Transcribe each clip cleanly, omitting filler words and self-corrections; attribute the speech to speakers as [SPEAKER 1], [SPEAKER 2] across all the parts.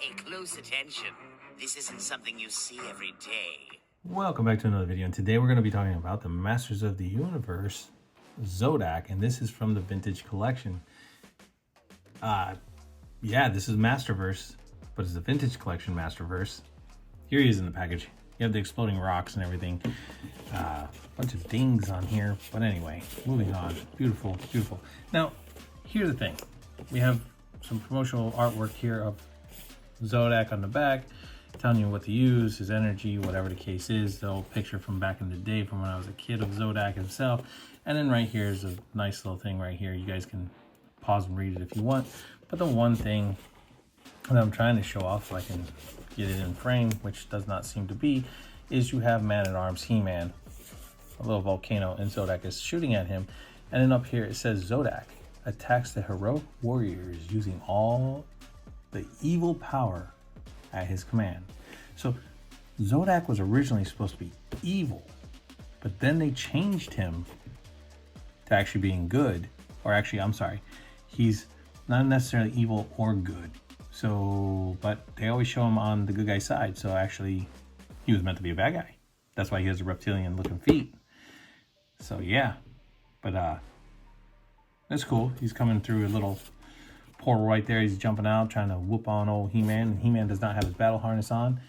[SPEAKER 1] Pay close attention. This isn't something you see every day.
[SPEAKER 2] Welcome back to another video, and today we're going to be talking about the Masters of the Universe ZODAC, and this is from the Vintage Collection. Yeah, this is Masterverse, but it's the Vintage Collection Masterverse. Here he is in the package. You have the exploding rocks and everything. Bunch of dings on here, but anyway, moving on. Beautiful, beautiful. Now, here's the thing. We have some promotional artwork here of ZODAC on the back, telling you what to use, his energy, whatever the case is. The old picture from back in the day from when I was a kid of ZODAC himself. And then right here is a nice little thing right here. You guys can pause and read it if you want. But the one thing that I'm trying to show off so I can get it in frame, which does not seem to be, is you have Man-at-Arms He-Man, a little volcano, and ZODAC is shooting at him. And then up here it says ZODAC attacks the heroic warriors using all the evil power at his command. So ZODAC was originally supposed to be evil, but then they changed him to actually being good. Or actually, I'm sorry, he's not necessarily evil or good. So, but they always show him on the good guy side. So actually, he was meant to be a bad guy. That's why he has the reptilian looking feet. So yeah, but that's cool. He's coming through a little portal right there. He's jumping out, trying to whoop on old He-Man. He-Man does not have his battle harness on,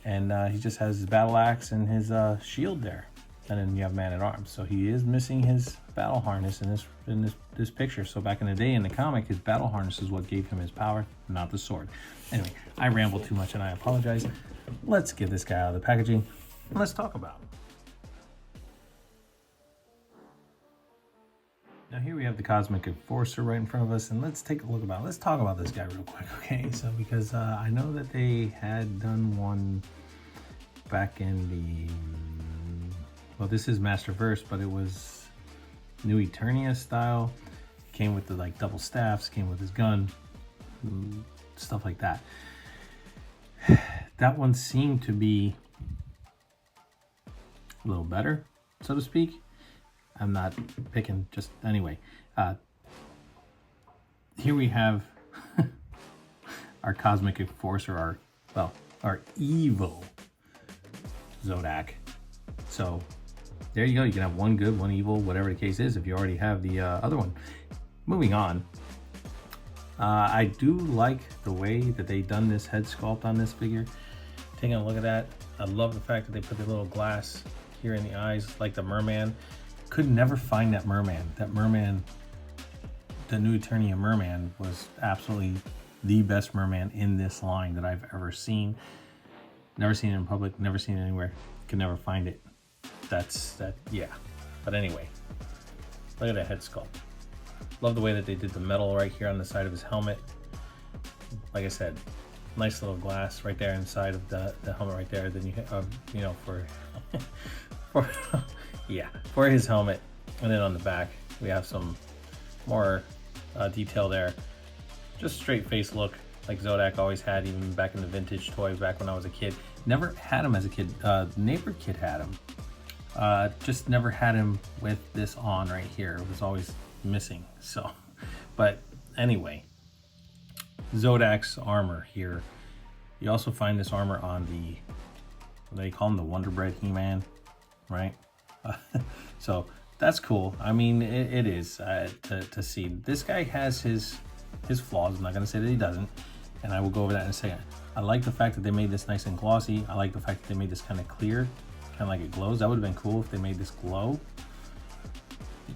[SPEAKER 2] and he just has his battle axe and his shield there. And then you have Man-at-Arms. So he is missing his battle harness in this picture. So back in the day in the comic, his battle harness is what gave him his power, not the sword. Anyway, I ramble too much and I apologize. Let's get this guy out of the packaging and let's talk about him. Now here we have the Cosmic Enforcer right in front of us, and let's take a look about it. Let's talk about this guy real quick, okay? So because I know that they had done one back in the, well, this is Masterverse, but it was New Eternia style. Came with the like double staffs, came with his gun, stuff like that. That one seemed to be a little better, so to speak. I'm not picking, just anyway. Here we have our Cosmic Enforcer, our evil ZODAC. So there you go. You can have one good, one evil, whatever the case is, if you already have the other one. Moving on. I do like the way that they done this head sculpt on this figure. Taking a look at that, I love the fact that they put the little glass here in the eyes, like the Mer-Man. Could never find that Mer-Man. That Mer-Man, the New Eternia Mer-Man, was absolutely the best Mer-Man in this line that I've ever seen. Never seen it in public, never seen it anywhere. Could never find it. Yeah. But anyway, look at that head sculpt. Love the way that they did the metal right here on the side of his helmet. Like I said, nice little glass right there inside of the helmet right there. Then you know, for his helmet. And then on the back we have some more detail there. Just straight face look like ZODAC always had, even back in the vintage toys back when I was a kid. Never had him as a kid. Neighbor kid had him. Just never had him with this on right here. It was always missing. So, but anyway, ZODAC's armor here. You also find this armor on the, what do they call him, the Wonder Bread He-Man, right? So that's cool. I mean, it is to see. This guy has his flaws. I'm not going to say that he doesn't, and I will go over that in a second. I like the fact that they made this nice and glossy. I like the fact that they made this kind of clear, kind of like it glows. That would have been cool if they made this glow.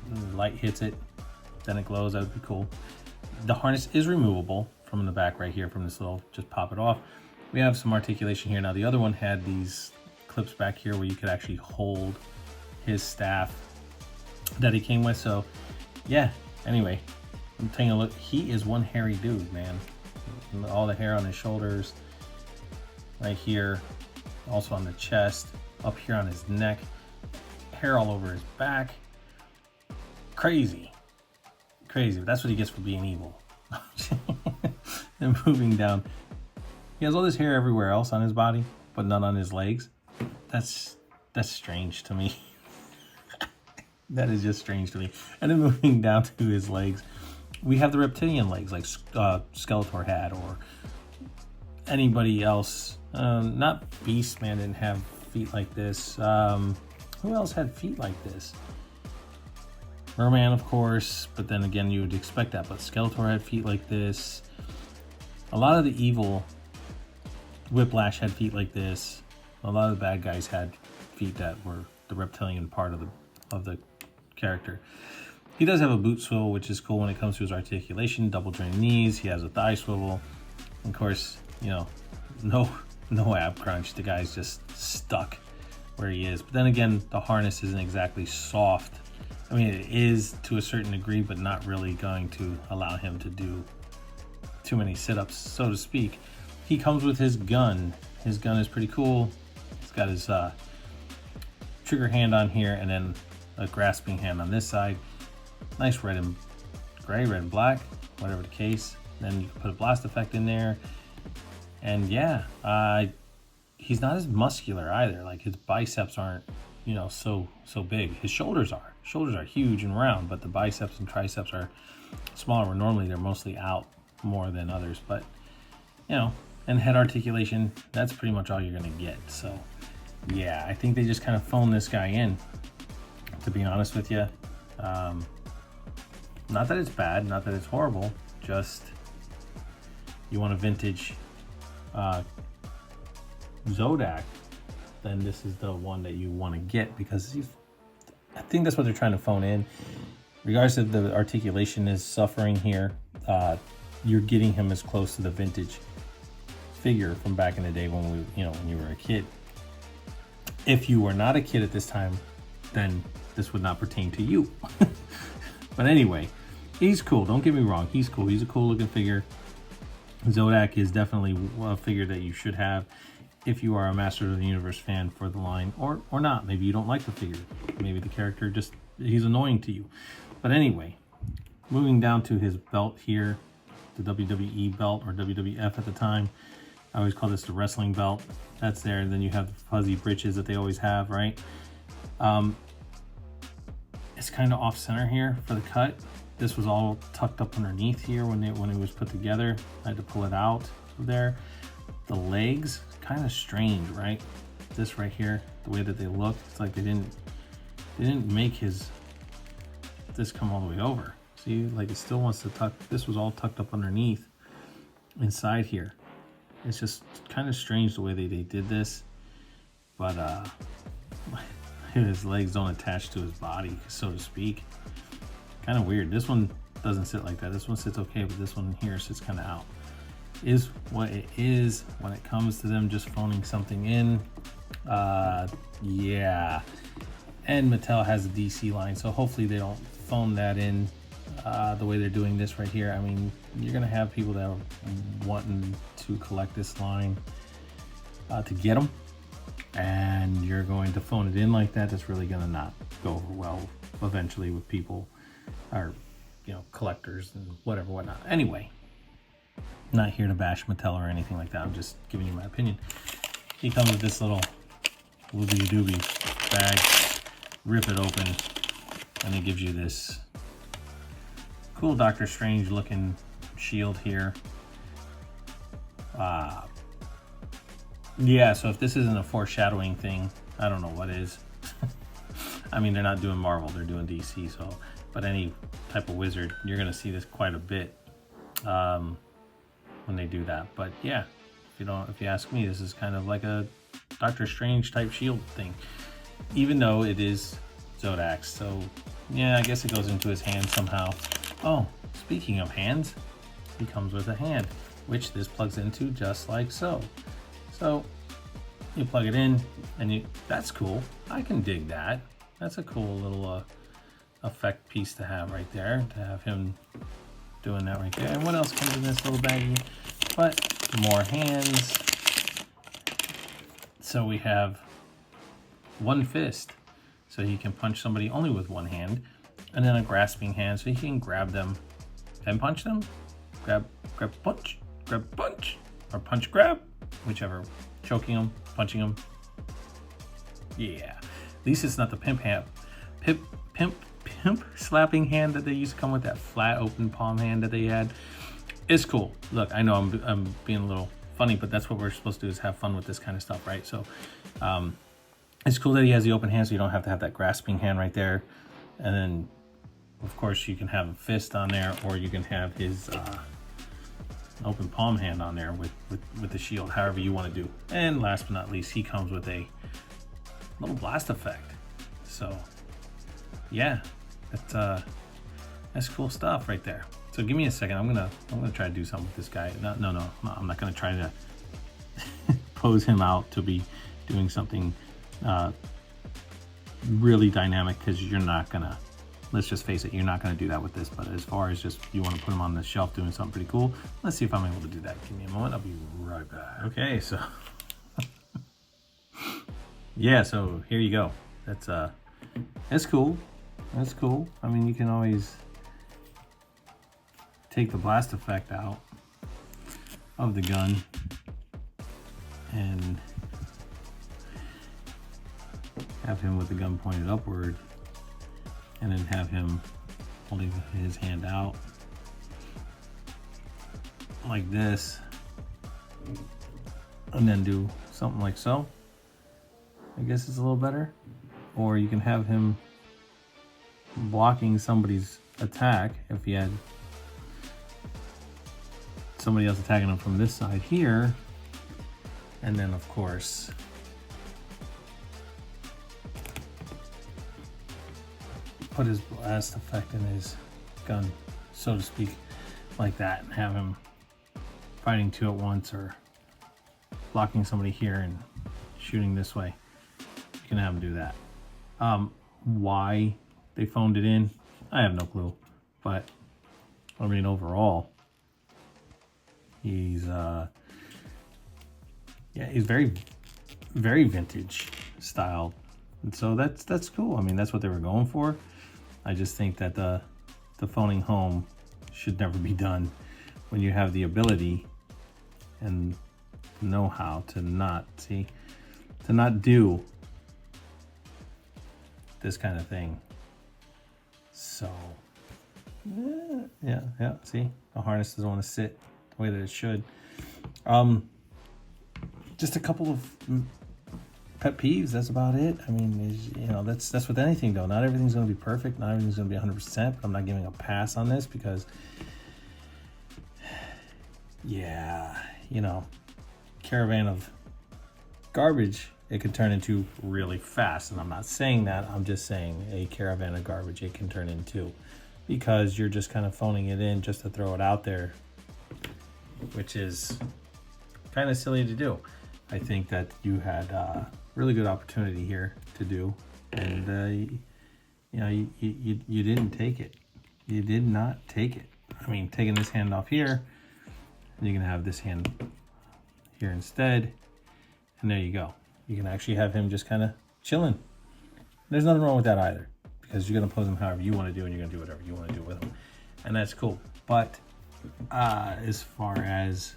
[SPEAKER 2] The light hits it, then it glows. That would be cool. The harness is removable from the back right here, from this little, just pop it off. We have some articulation here. Now the other one had these clips back here where you could actually hold his staff that he came with. So yeah, anyway, I'm taking a look. He is one hairy dude, man. All the hair on his shoulders, right here, also on the chest, up here on his neck, hair all over his back. Crazy. That's what he gets for being evil. And moving down, he has all this hair everywhere else on his body, but none on his legs. That's strange to me. That is just strange to me. And then moving down to his legs, we have the reptilian legs like Skeletor had, or anybody else. Not Beastman didn't have feet like this. Who else had feet like this? Mer-Man, of course, but then again, you would expect that. But Skeletor had feet like this. A lot of the evil Whiplash had feet like this. A lot of the bad guys had feet that were the reptilian part of the character. He does have a boot swivel, which is cool when it comes to his articulation. Double jointed knees. He has a thigh swivel. Of course, you know, no ab crunch. The guy's just stuck where he is. But then again, the harness isn't exactly soft. I mean, it is to a certain degree, but not really going to allow him to do too many sit-ups, so to speak. He comes with his gun. His gun is pretty cool. He's got his trigger hand on here, and then a grasping hand on this side. Nice red and gray, red and black, whatever the case. Then you can put a blast effect in there. And yeah, he's not as muscular either. Like, his biceps aren't, you know, so big. His shoulders are. Shoulders are huge and round, but the biceps and triceps are smaller, where normally they're mostly out more than others. But, you know, and head articulation, that's pretty much all you're gonna get. So yeah, I think they just kind of phoned this guy in, to be honest with you. Not that it's bad, not that it's horrible, just you want a vintage ZODAC, then this is the one that you want to get, because I think that's what they're trying to phone in. Regardless if the articulation is suffering here, you're getting him as close to the vintage figure from back in the day when when you were a kid. If you were not a kid at this time, then this would not pertain to you. But anyway, he's cool. Don't get me wrong. He's cool. He's a cool looking figure. ZODAC is definitely a figure that you should have if you are a Masters of the Universe fan for the line, or not. Maybe you don't like the figure. Maybe the character he's annoying to you. But anyway, moving down to his belt here, the WWE belt, or WWF at the time. I always call this the wrestling belt. That's there. And then you have the fuzzy breeches that they always have, right? It's kind of off center here for the cut. This was all tucked up underneath here when it was put together. I had to pull it out of there. The legs, kind of strange, right? This right here, the way that they look, it's like they didn't make this come all the way over. See, like it still wants to tuck. This was all tucked up underneath inside here. It's just kind of strange the way they did this, but his legs don't attach to his body, so to speak. Kind of weird. This one doesn't sit like that. This one sits okay, but this one here sits kind of out. Is what it is when it comes to them just phoning something in. Yeah. And Mattel has a DC line, so hopefully they don't phone that in the way they're doing this right here. I mean, you're gonna have people that are wanting to collect this line to get them, and you're going to phone it in like that. That's really gonna not go over well eventually with people, or collectors and whatnot. Anyway, not here to bash Mattel or anything like that. I'm just giving you my opinion. He comes with this little woobie doobie bag. Rip it open, and it gives you this cool Doctor Strange looking shield here. Yeah, so if this isn't a foreshadowing thing, I don't know what is. I mean, they're not doing Marvel, they're doing DC, so, but any type of wizard, you're gonna see this quite a bit when they do that. But yeah, if you ask me, this is kind of like a Doctor Strange type shield thing, even though it is ZODAC. So yeah, I guess it goes into his hand somehow. Oh, speaking of hands, he comes with a hand, which this plugs into just like so. So you plug it in, and that's cool. I can dig that. That's a cool little effect piece to have right there, to have him doing that right there. And what else comes in this little baggie? But more hands. So we have one fist, so he can punch somebody only with one hand, and then a grasping hand, so he can grab them and punch them. Grab, punch, or punch, grab, whichever. Choking them, punching them. Yeah, at least it's not the pimp slapping hand that they used to come with, that flat open palm hand that they had. It's cool. Look, I know I'm being a little funny, but that's what we're supposed to do, is have fun with this kind of stuff, right? So it's cool that he has the open hand, so you don't have to have that grasping hand right there. And then, of course, you can have a fist on there, or you can have his open palm hand on there with the shield, however you want to do. And last but not least, he comes with a little blast effect. So yeah, that's cool stuff right there. So give me a second. I'm gonna try to do something with this guy. No, I'm not gonna try to pose him out to be doing something really dynamic, because you're not gonna, let's just face it, you're not gonna do that with this. But as far as just, you want to put him on the shelf doing something pretty cool, let's see if I'm able to do that. Give me a moment, I'll be right back. Okay, so yeah, so here you go. That's cool. That's cool. I mean, you can always take the blast effect out of the gun and have him with the gun pointed upward, and then have him holding his hand out like this, and then do something like so. I guess it's a little better. Or you can have him blocking somebody's attack if he had somebody else attacking him from this side here. And then, of course, put his blast effect in his gun, so to speak, like that, and have him fighting two at once, or blocking somebody here and shooting this way. You can have him do that. Why they phoned it in, I have no clue. But I mean, overall, he's he's very, very vintage style, and so that's cool. I mean, that's what they were going for. I just think that the phoning home should never be done when you have the ability and know-how to not do this kind of thing. So yeah, see, the harness doesn't want to sit the way that it should. Just a couple of pet peeves, that's about it. I mean, that's with anything though. Not everything's going to be perfect, not everything's going to be 100%, but I'm not giving a pass on this, because yeah, caravan of garbage it can turn into really fast. And I'm not saying that, I'm just saying a caravan of garbage it can turn into, because you're just kind of phoning it in just to throw it out there, which is kind of silly to do. I think that you had a really good opportunity here to do, and you didn't take it. You did not take it. I mean, taking this hand off here, and you can have this hand here instead, and there you go. You can actually have him just kind of chilling. There's nothing wrong with that either, because you're going to pose him however you want to do, and you're going to do whatever you want to do with him, and that's cool. But as far as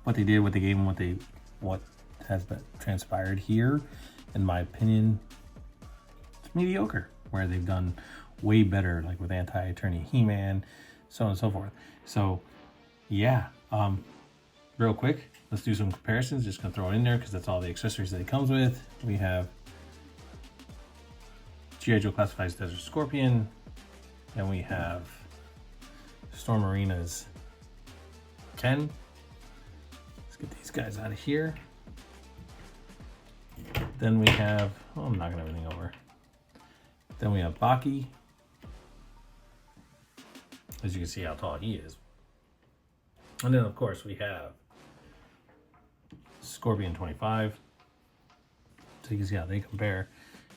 [SPEAKER 2] what they did, what they gave him, what has been transpired here, in my opinion, it's mediocre. Where they've done way better, like with Anti-Attorney He-Man, so on and so forth. So yeah, real quick, let's do some comparisons. Just gonna throw it in there because that's all the accessories that it comes with. We have G.I. Joe Classified's Desert Scorpion, and we have Storm Arena's Ken. Let's get these guys out of here. Then we have, I'm knocking everything over. Then we have Baki. As you can see how tall he is. And then of course we have Scorpion 25. So you can see how they compare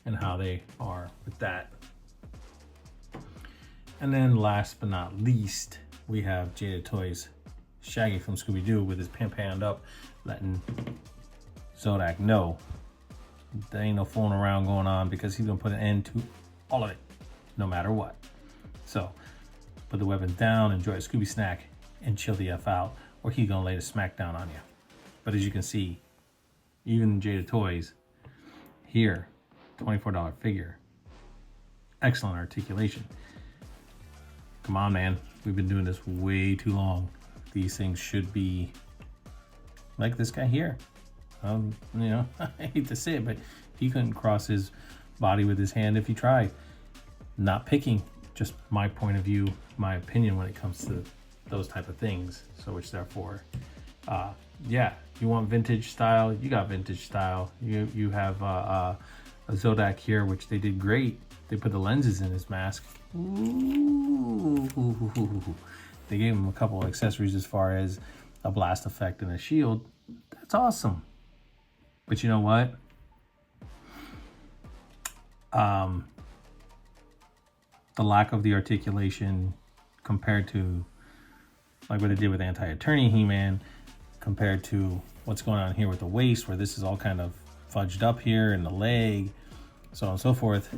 [SPEAKER 2] and how they are with that. And then last but not least, we have Jaded Toys Shaggy from Scooby-Doo with his pimp up, letting ZODAC know there ain't no fooling around going on, because he's gonna put an end to all of it, no matter what. So put the weapons down, enjoy a Scooby snack, and chill the F out, or he's gonna lay the smack down on you. But as you can see, even Jaded Toys here, $24 figure, excellent articulation. Come on, man, we've been doing this way too long. These things should be like this guy here. You know, I hate to say it, but he couldn't cross his body with his hand if he tried. Not picking, just my point of view, my opinion when it comes to those type of things. So which therefore, yeah, you want vintage style, you got vintage style. You have a ZODAC here, which they did great. They put the lenses in his mask. Ooh. They gave him a couple of accessories as far as a blast effect and a shield. That's awesome. But you know what? The lack of the articulation compared to like what they did with Anti-Attorney He-Man, compared to what's going on here with the waist, where this is all kind of fudged up here, and the leg, so on and so forth.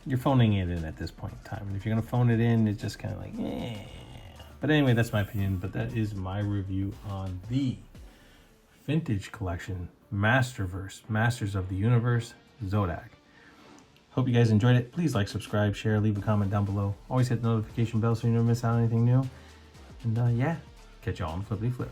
[SPEAKER 2] You're phoning it in at this point in time. And if you're going to phone it in, it's just kind of like, eh. But anyway, that's my opinion. But that is my review on the Vintage Collection Masterverse, Masters of the Universe, ZODAC. Hope you guys enjoyed it. Please like, subscribe, share, leave a comment down below. Always hit the notification bell so you never miss out on anything new. And yeah, catch y'all on the flippity flip.